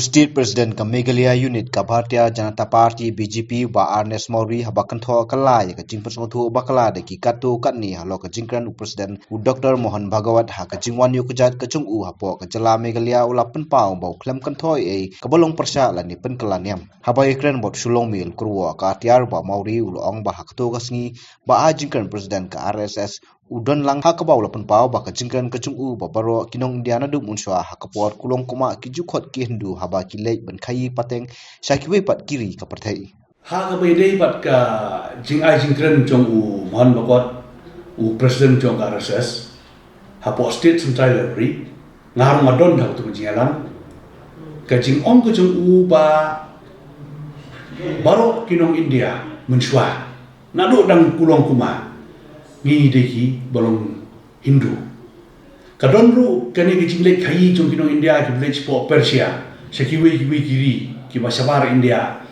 State President ka Meghalaya Unit ka Bharatiya Janata Party BJP ba Ernest Mori habakan tho kalai ka jingpan sothu bakala de ki katu katni halo ka jingkran President Dr Mohan Bhagawat ha ka jingwan yu kajat ka chung hapo ka jala Meghalaya ulapan pau bau klam kan thoi ka bolong persya lani pen kalaniam habai kren bot sulong mil kurwa ka tiar ba Mori ulong ba hakto ka sngi ba jingkran President ka RSS udon lang hakabau lapan pau ba ka jingkran ka chung ba baro kinong Indiana du munswa hakapot kulong kuma ki jukot ki hindu haba ki lek ban khai pateng sakiwe pat kiri ka parthai ha ka bai dei bat ka jingkran chung Mohan Bhagawat President chung RSS ha po state central library ngar madon ha tu jingalang ka jing ong ko chung ba baro kinong India munswa nadu dang kulong kuma ngi deki balong Hindu kadon ru kani ki jingle khai chung kinong India ki village po Persia sekiwe kiri ki masabar India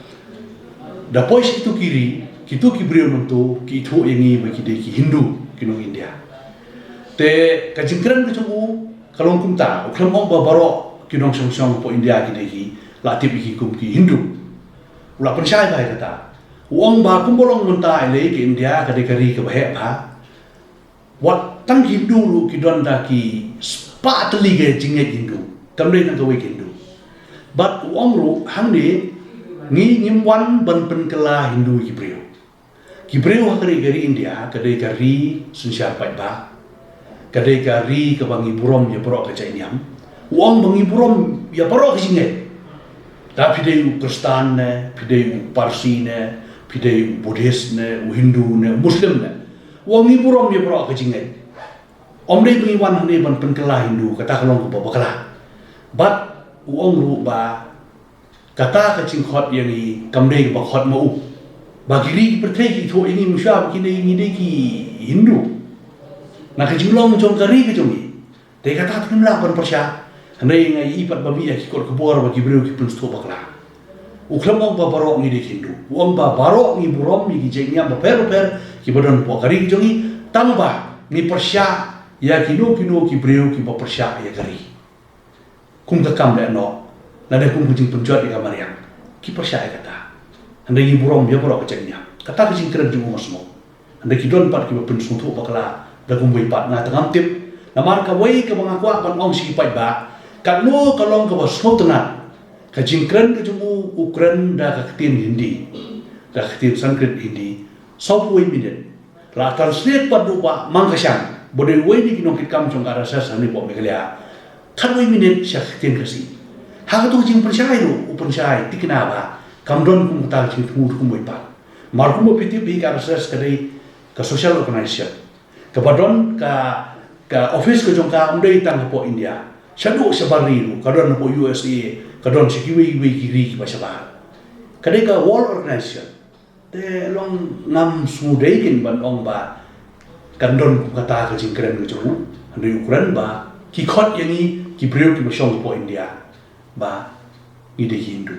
da pois itu kiri kitu ki brio nonto ki thu yengi ba ki deki Hindu kinong India te ka jingkran ka chung kalong kumta uklam ong ba baro kinong song po India ki deki latip ki kum ki Hindu ula pensai ba kata uang ba kumbolong munta ile ki India ka dekari ka bahe ba wat tang Hindu lu ki don da ki spatli ge jinge Hindu kamle nang ka we Hindu but uang ru hang ni ngi ngimwan ban pen kala Hindu ki brio ha kari India ka dekari sunsyar pai ba ka dekari ka bangi burom ya pro ka jainiam uang bangi burom ya pro ka jinge da pidei Kristan ne pidei Parsi ne pidei Buddhist ne Hindu ne Muslim ne wong ni burom ye pro ka jingai om dei bui wan ne ban pen kala Hindu kata kalong ko bakala bat wong ru ba kata ka jingkhot ye ni kamdei ba khot mau bagiri perthai ki tho ini musya ki nei ni dei ki Hindu na ka jinglong jong kari ka jongi te kata tmla ban persya handai ngai ipat babi ya ki kor ko bor ba ki breu ki pun sto bakala uklam ong ba barok ni dei Hindu wong ba barok ni burom ni ki jengnya ba per ki badon po kari jongi tamba ni persya ya kino ki breu ki ba persya ya kari kum ka kam le no na de kum jing penjot ya mariang ki persya ya kata andai ni burom ya borok jengnya kata ki jing keren jung mosmo andai ki don pat ki ba pensu tu bakala da kum bui pat na tangam tip na mar ka wei ka bang akwa ban ong si pai ba ka no kalong ka ba smotna ka jing keren ka jung ukran da ka tin Hindi da ka tin Sanskrit Hindi sopui minit la translate padu ba mangkasang bodai wei ni kinong kitkam chong RSS ani po Meghalaya khanoi minit syak tin kasi ha to jing persai ru upensai tikna ba kamdon kum ta jing thu kum boi pa mar kum piti bi RSS kadai ka social organization ka badon ka office ko jong ka undai tang po India shadu sabari ru kadon po USA kadon sikiwi kiri ki basabar kadai ka world organization te long ngam sudai kin ban ong ba kandon kata ka jingkren ka chung andai ukuran ba ki khot yani ki breu ki basong po India ba ide Hindu